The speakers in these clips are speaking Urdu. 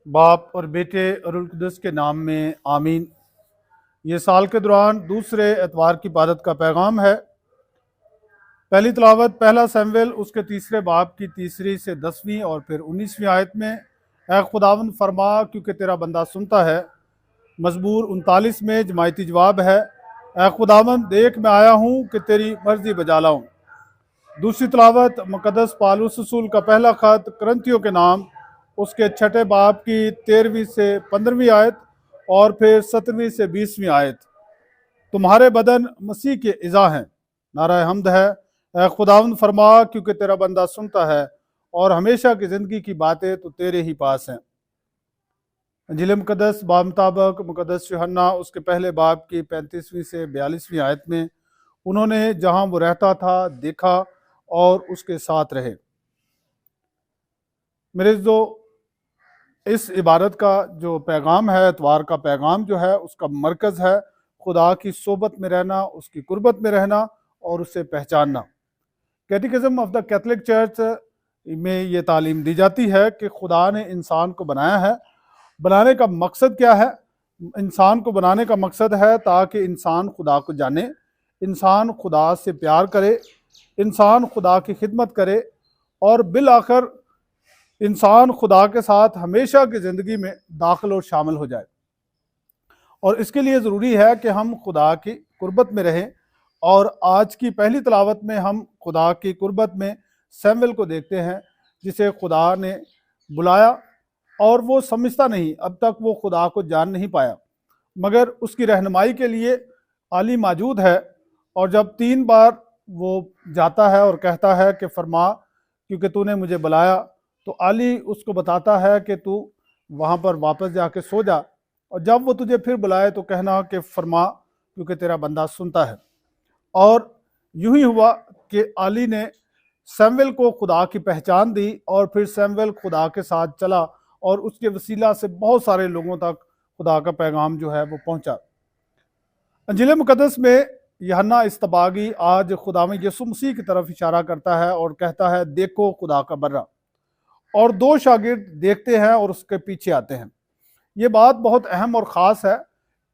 باپ اور بیٹے اور روح القدس کے نام میں آمین۔ یہ سال کے دوران دوسرے اتوار کی عبادت کا پیغام ہے۔ پہلی تلاوت پہلا سیمویل اس کے تیسرے باب کی 3 سے 10 اور پھر 19 آیت میں، اے خداوند فرما کیونکہ تیرا بندہ سنتا ہے۔ مزمور 39 میں جماعتی جواب ہے، اے خداوند دیکھ میں آیا ہوں کہ تیری مرضی بجا لاؤں۔ دوسری تلاوت مقدس پالوس رسول کا پہلا خط کرنتھیوں کے نام اس کے 6 باب کی 13 سے 15 آیت اور پھر 17 سے 20 آیت۔ تمہارے بدن مسیح کے اعضاء ہیں۔ نعرہ حمد ہے، اے خداوند فرما کیونکہ تیرا بندہ سنتا ہے اور ہمیشہ کی زندگی کی باتیں تو تیرے ہی پاس ہیں۔ انجیل مقدس بامطابق مقدس یوحنا اس کے پہلے باب کی 35 سے 42 آیت میں، انہوں نے جہاں وہ رہتا تھا دیکھا اور اس کے ساتھ رہے۔ میرے جو اس عبارت کا جو پیغام ہے، اتوار کا پیغام جو ہے، اس کا مرکز ہے خدا کی صحبت میں رہنا، اس کی قربت میں رہنا اور اسے پہچاننا۔ کیٹیکزم آف دا کیتھولک چرچ میں یہ تعلیم دی جاتی ہے کہ خدا نے انسان کو بنایا ہے۔ بنانے کا مقصد کیا ہے؟ انسان کو بنانے کا مقصد ہے تاکہ انسان خدا کو جانے، انسان خدا سے پیار کرے، انسان خدا کی خدمت کرے اور بالآخر انسان خدا کے ساتھ ہمیشہ کی زندگی میں داخل اور شامل ہو جائے۔ اور اس کے لیے ضروری ہے کہ ہم خدا کی قربت میں رہیں۔ اور آج کی پہلی تلاوت میں ہم خدا کی قربت میں سیمویل کو دیکھتے ہیں، جسے خدا نے بلایا اور وہ سمجھتا نہیں، اب تک وہ خدا کو جان نہیں پایا، مگر اس کی رہنمائی کے لیے علی موجود ہے۔ اور جب 3 بار وہ جاتا ہے اور کہتا ہے کہ فرما کیونکہ تو نے مجھے بلایا، تو علی اس کو بتاتا ہے کہ تو وہاں پر واپس جا کے سو جا، اور جب وہ تجھے پھر بلائے تو کہنا کہ فرما کیونکہ تیرا بندہ سنتا ہے۔ اور یوں ہی ہوا کہ علی نے سیمویل کو خدا کی پہچان دی، اور پھر سیمویل خدا کے ساتھ چلا اور اس کے وسیلہ سے بہت سارے لوگوں تک خدا کا پیغام جو ہے وہ پہنچا۔ انجیل مقدس میں یوحنا اصطباغی آج خداوند یسوع مسیح کی طرف اشارہ کرتا ہے اور کہتا ہے دیکھو خدا کا برہ، اور 2 شاگرد دیکھتے ہیں اور اس کے پیچھے آتے ہیں۔ یہ بات بہت اہم اور خاص ہے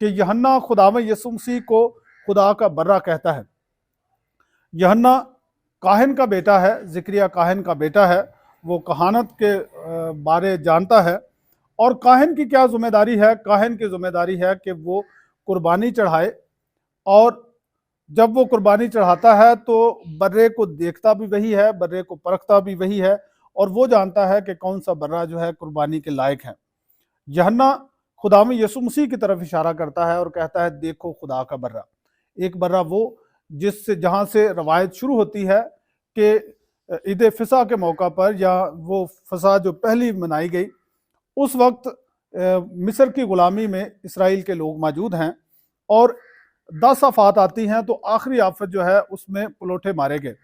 کہ یوحنا خداوند یسوع مسیح کو خدا کا برہ کہتا ہے۔ یوحنا کاہن کا بیٹا ہے، زکریا کاہن کا بیٹا ہے، وہ کہانت کے بارے جانتا ہے۔ اور کاہن کی کیا ذمہ داری ہے؟ کاہن کی ذمہ داری ہے کہ وہ قربانی چڑھائے، اور جب وہ قربانی چڑھاتا ہے تو برے کو دیکھتا بھی وہی ہے، برے کو پرکھتا بھی وہی ہے، اور وہ جانتا ہے کہ کون سا برہ جو ہے قربانی کے لائق ہے۔ یوحنا خداوند یسوع مسیح کی طرف اشارہ کرتا ہے اور کہتا ہے دیکھو خدا کا برہ۔ ایک برہ وہ جہاں سے روایت شروع ہوتی ہے کہ عید فصح کے موقع پر، یا وہ فصح جو پہلی منائی گئی، اس وقت مصر کی غلامی میں اسرائیل کے لوگ موجود ہیں، اور 10 آفات آتی ہیں، تو آخری آفت جو ہے اس میں پلوٹے مارے گئے۔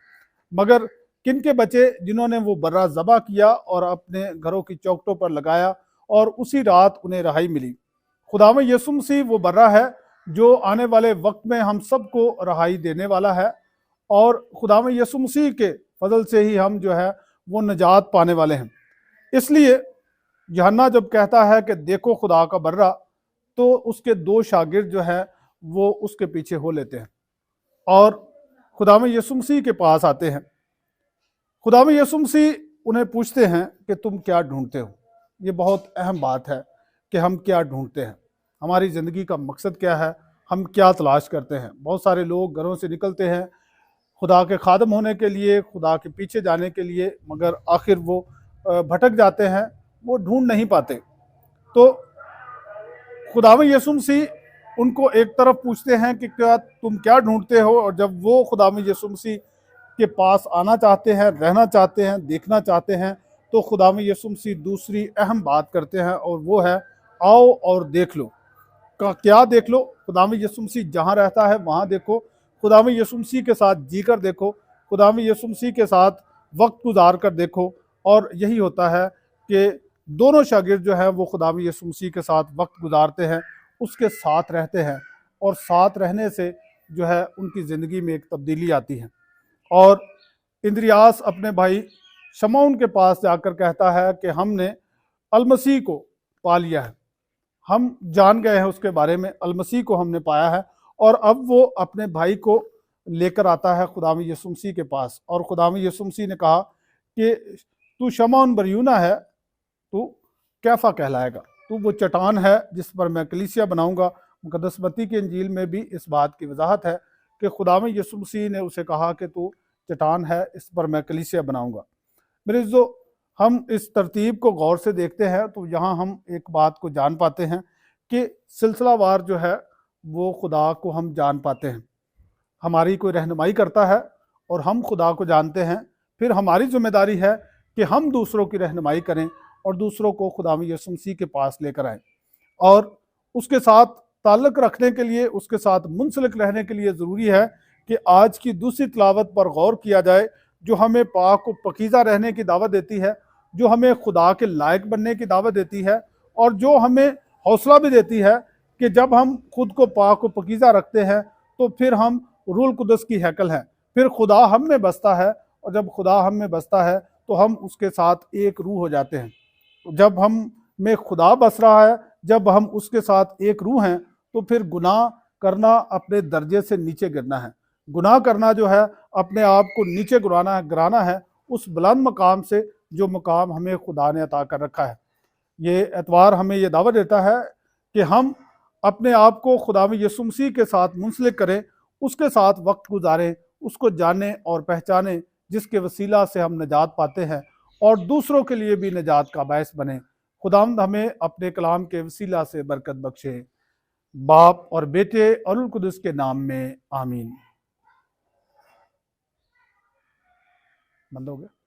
مگر کن کے بچے جنہوں نے وہ برہ ذبح کیا اور اپنے گھروں کی چوکھٹوں پر لگایا، اور اسی رات انہیں رہائی ملی۔ خداوند یسوع مسیح وہ برہ ہے جو آنے والے وقت میں ہم سب کو رہائی دینے والا ہے، اور خداوند یسوع مسیح کے فضل سے ہی ہم جو ہے وہ نجات پانے والے ہیں۔ اس لیے یوحنا جب کہتا ہے کہ دیکھو خدا کا برہ، تو اس کے 2 شاگرد جو ہے وہ اس کے پیچھے ہو لیتے ہیں اور خداوند یسوع مسیح کے پاس آتے ہیں۔ خداوند یسوع مسیح انہیں پوچھتے ہیں کہ تم کیا ڈھونڈتے ہو؟ یہ بہت اہم بات ہے کہ ہم کیا ڈھونڈتے ہیں، ہماری زندگی کا مقصد کیا ہے، ہم کیا تلاش کرتے ہیں۔ بہت سارے لوگ گھروں سے نکلتے ہیں خدا کے خادم ہونے کے لیے، خدا کے پیچھے جانے کے لیے، مگر آخر وہ بھٹک جاتے ہیں، وہ ڈھونڈ نہیں پاتے۔ تو خداوند یسوع مسیح ان کو ایک طرف پوچھتے ہیں کہ تم کیا ڈھونڈتے ہو، اور جب وہ خداوند یسوع مسیح کے پاس آنا چاہتے ہیں، رہنا چاہتے ہیں، دیکھنا چاہتے ہیں، تو خداوند یسوع مسیح دوسری اہم بات کرتے ہیں، اور وہ ہے آؤ اور دیکھ لو۔ کیا دیکھ لو؟ خداوند یسوع مسیح جہاں رہتا ہے وہاں دیکھو، خداوند یسوع مسیح کے ساتھ جی کر دیکھو، خداوند یسوع مسیح کے ساتھ وقت گزار کر دیکھو۔ اور یہی ہوتا ہے کہ دونوں شاگرد جو ہیں وہ خداوند یسوع مسیح کے ساتھ وقت گزارتے ہیں، اس کے ساتھ رہتے ہیں، اور ساتھ رہنے سے جو ہے ان کی زندگی میں ایک تبدیلی آتی ہے۔ اور اندریاس اپنے بھائی شمعون کے پاس جا کر کہتا ہے کہ ہم نے المسیح کو پا لیا ہے، ہم جان گئے ہیں اس کے بارے میں، المسیح کو ہم نے پایا ہے، اور اب وہ اپنے بھائی کو لے کر آتا ہے خداوند یسوع مسیح کے پاس، اور خداوند یسوع مسیح نے کہا کہ تو شمعون بریونہ ہے، تو کیفا کہلائے گا، تو وہ چٹان ہے جس پر میں کلیسیا بناؤں گا۔ مقدس متی کی انجیل میں بھی اس بات کی وضاحت ہے کہ خداوند یسوع مسیح نے اسے کہا کہ تو چٹان ہے، اس پر میں کلیسیا بناؤں گا۔ میرے عزیزو، ہم اس ترتیب کو غور سے دیکھتے ہیں تو یہاں ہم ایک بات کو جان پاتے ہیں کہ سلسلہ وار جو ہے وہ خدا کو ہم جان پاتے ہیں، ہماری کوئی رہنمائی کرتا ہے اور ہم خدا کو جانتے ہیں، پھر ہماری ذمہ داری ہے کہ ہم دوسروں کی رہنمائی کریں اور دوسروں کو خداوند یسوع مسیح کے پاس لے کر آئیں، اور اس کے ساتھ تعلق رکھنے کے لیے، اس کے ساتھ منسلک رہنے کے لیے ضروری ہے کہ آج کی دوسری تلاوت پر غور کیا جائے، جو ہمیں پاک و پاکیزہ رہنے کی دعوت دیتی ہے، جو ہمیں خدا کے لائق بننے کی دعوت دیتی ہے، اور جو ہمیں حوصلہ بھی دیتی ہے کہ جب ہم خود کو پاک و پاکیزہ رکھتے ہیں تو پھر ہم روح القدس کی ہیکل ہیں، پھر خدا ہم میں بستا ہے، اور جب خدا ہم میں بستا ہے تو ہم اس کے ساتھ ایک روح ہو جاتے ہیں۔ جب ہم میں خدا بس رہا ہے، جب ہم اس کے ساتھ ایک روح ہیں، تو پھر گناہ کرنا اپنے درجے سے نیچے گرنا ہے، گناہ کرنا جو ہے اپنے آپ کو نیچے گرانا ہے اس بلند مقام سے جو مقام ہمیں خدا نے عطا کر رکھا ہے۔ یہ اتوار ہمیں یہ دعوت دیتا ہے کہ ہم اپنے آپ کو خداوند یسوع مسیح کے ساتھ منسلک کریں، اس کے ساتھ وقت گزاریں، اس کو جانیں اور پہچانیں، جس کے وسیلہ سے ہم نجات پاتے ہیں اور دوسروں کے لیے بھی نجات کا باعث بنیں۔ خداوند ہمیں اپنے کلام کے وسیلہ سے برکت بخشے، باپ اور بیٹے اور روح القدس کے نام میں آمین۔ بند ہو گیا۔